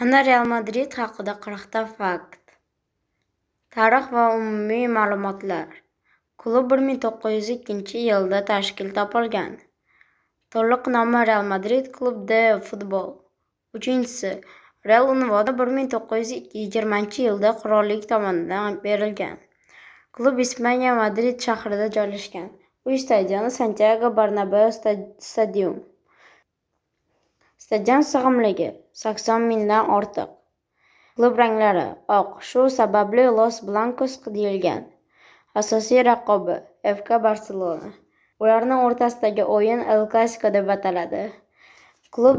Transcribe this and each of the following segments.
Mana Real Madrid haqida 40 ta fakt. Tarix va umumiy ma'lumotlar. Klub 1902-yilda tashkil topilgan. To'liq nomi Real Madrid Club de Futbol. Uchinchisi, Real unvoni 1920-yilda qirollik tomonidan berilgan. Klub Ispaniya Madrid shahrida joylashgan. Uy stadioni Santiago Bernabeu stadium. Stadion sig'imligi 80 mingdan ortiq. Klub ranglari oq, shu sababli Los Blancos deyilgan. Asosiy raqibi FC Barcelona. Ularning o'rtasidagi o'yin El Clasico deb ataladi. Klub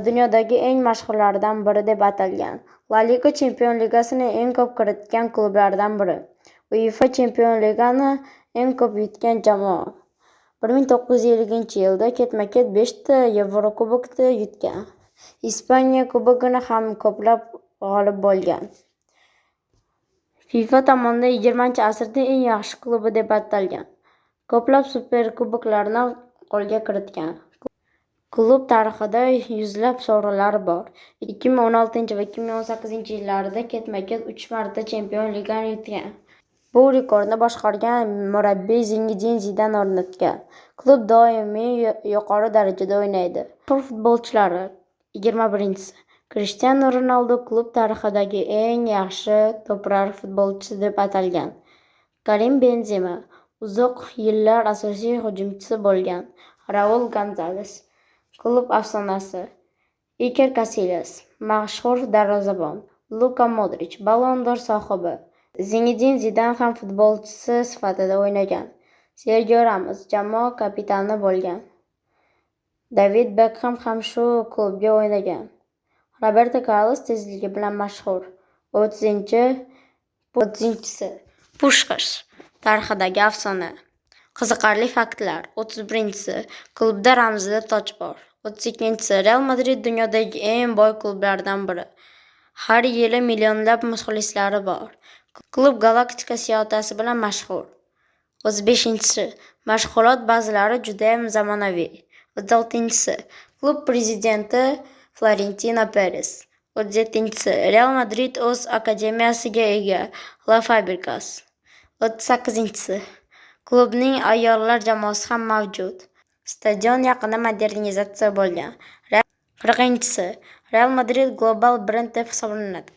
dunyodagi eng mashhurlardan biri deb atalgan. La Liga Chempion Ligasini eng ko'p kiritgan klublardan biri. UEFA Chempion Ligani eng ko'p yutgan jamoa. 1950-yilda ketma-ket 5 ta Yevrokubokni yutgan. Ispaniya kubogini ham ko'plab g'olib bo'lgan. FIFA tomonidan 20-asrning eng yaxshi klubi deb atalgan. Ko'plab superkuboklarni qo'lga kiritgan. Klub tarixida yuzlab sovrinlar bor. 2016 va 2018-yillarda ketma-ket 3 marta Chempion Ligani yutgan. Bu rekordni boshqargan murabbiy Zinedine Zidane o'rnatgan. Klub doimiy yuqori darajada o'ynaydi. Mashhur futbolchilari 21-si. Cristiano Ronaldo klub tarixidagi eng yaxshi to'prar futbolchisi deb atalgan. Karim Benzema uzoq yillar asosiy hujumchisi bo'lgan. Raul Gonzales klub afsonasi. Iker Casillas mashhur darvozabon. Luka Modric Ballon d'Or sohibi. Zinedine Zidane ham futbolchisi sifatida o'ynagan. Sergio Ramos jamoa kapitani bo'lgan. David Beckham ham shu klubga o'ynagan. Roberto Carlos tezligi bilan mashhur. 30-si. Pushkash tarixidagi afsona. Qiziqarli faktlar. 31-si. Klubda ramzida toj bor. 32-si. Real Madrid dunyodagi eng boy klublardan biri. Har yili millionlab muxlislari bor. Klub galaktika siyosati bilan mashhur. 35-si. Mashg'ulot bazalari juda ham zamonaviy. 36-si. Klub prezidenti Florentino Perez. 37-si. Real Madrid o'z akademiyasiga ega. La Fábricas. 38-si. Klubning ayollar jamoasi ham mavjud. Stadion yaqinda modernizatsiya bo'lgan. 40-si. Real Madrid global brend deb hisoblanadi.